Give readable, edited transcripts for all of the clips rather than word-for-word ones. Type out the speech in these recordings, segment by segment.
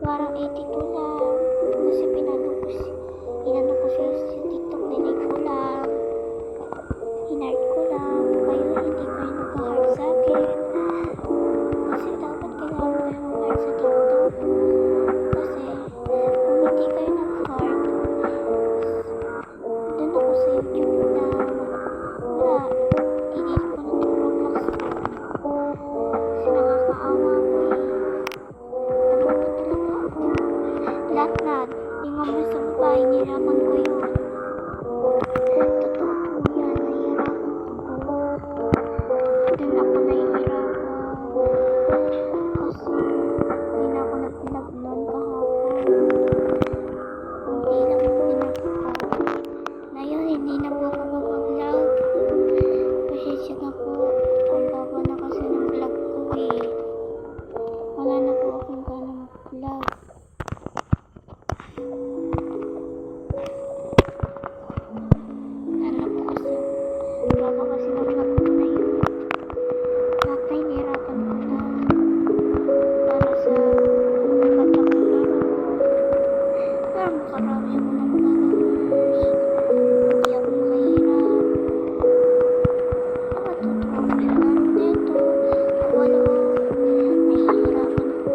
parang 82 lang. Kasi inano ko siya sa TikTok, dinate ko lang. Hinard ko lang. Kayo hindi kayo nag-hard sa akin. Kasi dapat kailangan kayo mag-hard sa TikTok. Kasi kung hindi kayo nag-hard, dun ako sa YouTube na wala. Dinate ko na itong Roblox. Kasi nakakaawa ko eh. Napunta talaga ako. Lahat. Tingnan mo sa bahay, niraman ko yun. Totoo po yan, nahihirapan ako. Dun ako nahihirapan. Kasi hindi na ako nag-vlog noon kahapon. Hindi lang pinag ko. Ngayon, hindi na po ako mag-vlog. Pasensya na po. Ang baba na kasi ng vlog ko eh. Wala na po akong gana mag-vlog. Ano po kasi, baba kasi ng vlog ko na yun. Lahat na hinirapan ko na para sa maganda kong laro. Pero makarami ako ng followers. Hindi ako makahirap. Nakatutuwa ko sa laro nito. Wala ko. Nahihirapan ko.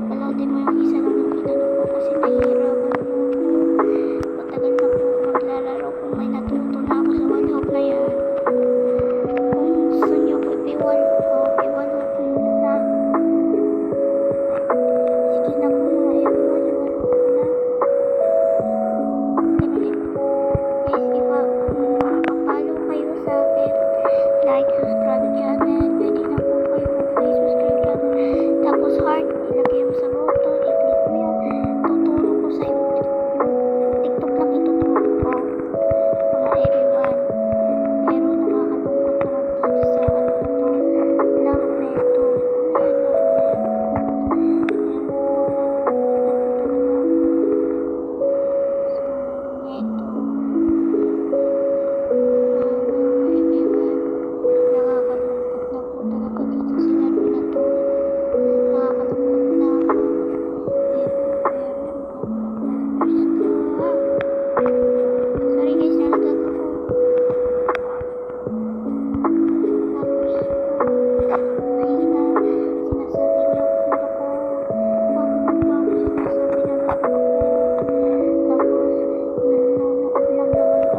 Balawin mo yung isa lang yung pinano ko kasi nahihirapan ko. Matagal na po ako maglalaro kung may natuto na ako sa one hope na yan. Kung gusto nyo ko ipiwan ko, iwan hope nyo na. Sige na po mga everyone, iwan hope na. Ulit. Guys, papalo kayo sa akin. Like, subscribe channel. Pwede na po kayo mag-like, subscribe channel. Tapos heart, ilagay mo sa button, i-click mo yan. Tuturo ko sa YouTube. TikTok lang ituturo ko. Mga everyone. Pero nakakalungkot naman dito sa ano na to. Laro na ito. Ayan, laro na ito. Ayan, nakakakalungkot na po talaga dito sa laro na to. Nakakalungkot na ako. Sorry guys, nalagag ako. Tapos, mahina. Sinasabi niyo kung ako. Bakit ba ako sinasabi na lang ako? Tapos, nanonood lang naman ako.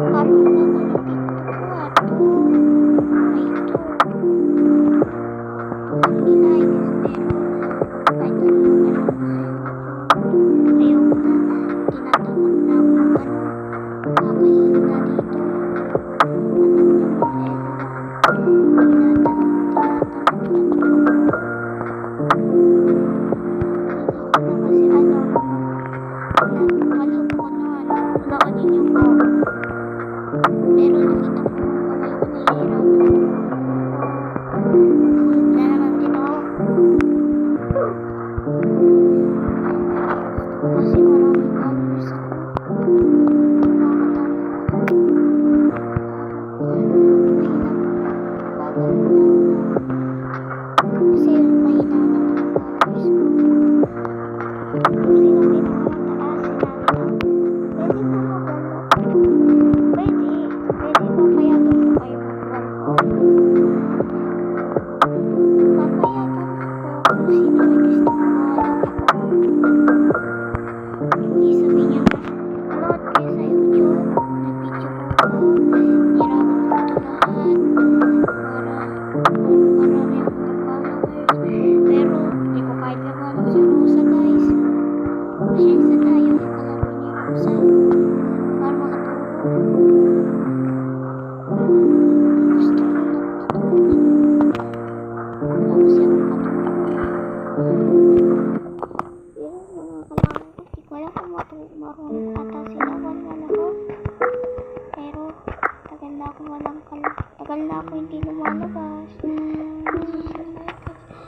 Wala talaga kayo nanonood sa akin. Wala talaga guys. Kasi maraming followers ako. Kasi mahina naman ang followers ko. Sino pinakamataas? Pwede ba magano? Pwede ba payagan ko kayo mag-1 papayagan ko kung sino may gusto mag-follow ako. Hindi sabihin niya na manood kayo sa YouTube, nag-video ko, niraman ko ito lahat. Gusto ko natutulog. Wala kasi akong katulog. Pero mga kalaban ko, di ko alam kung marunong ata sila one ako. Pero tagal na ako hindi lumalabas.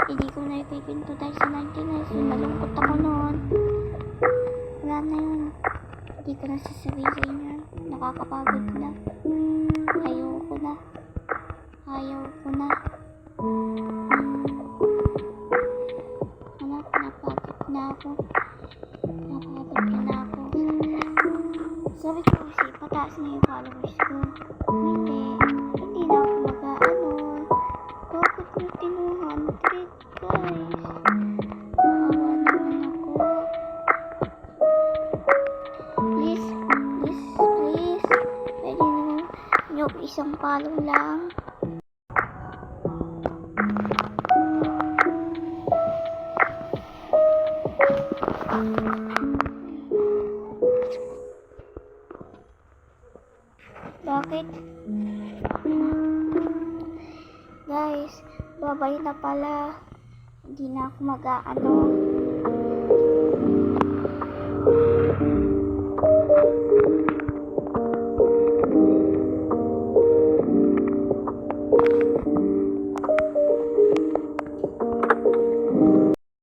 Hindi ko na ikikinto dahil sa 99. So nalungkot ako noon. Wala na yun. Hindi ko na sasabihin sa inyo. Nakakapagod na. Ayoko na. Napagod na ako. Sabi ko kasi, pataas na yung followers ko. Hindi na ako mag-ano. Bakit mo 200, guys? Awa naman ako. Please. Pwede naman yung isang follow lang. Bakit? Guys, babay na pala. Hindi na ako mag-aano.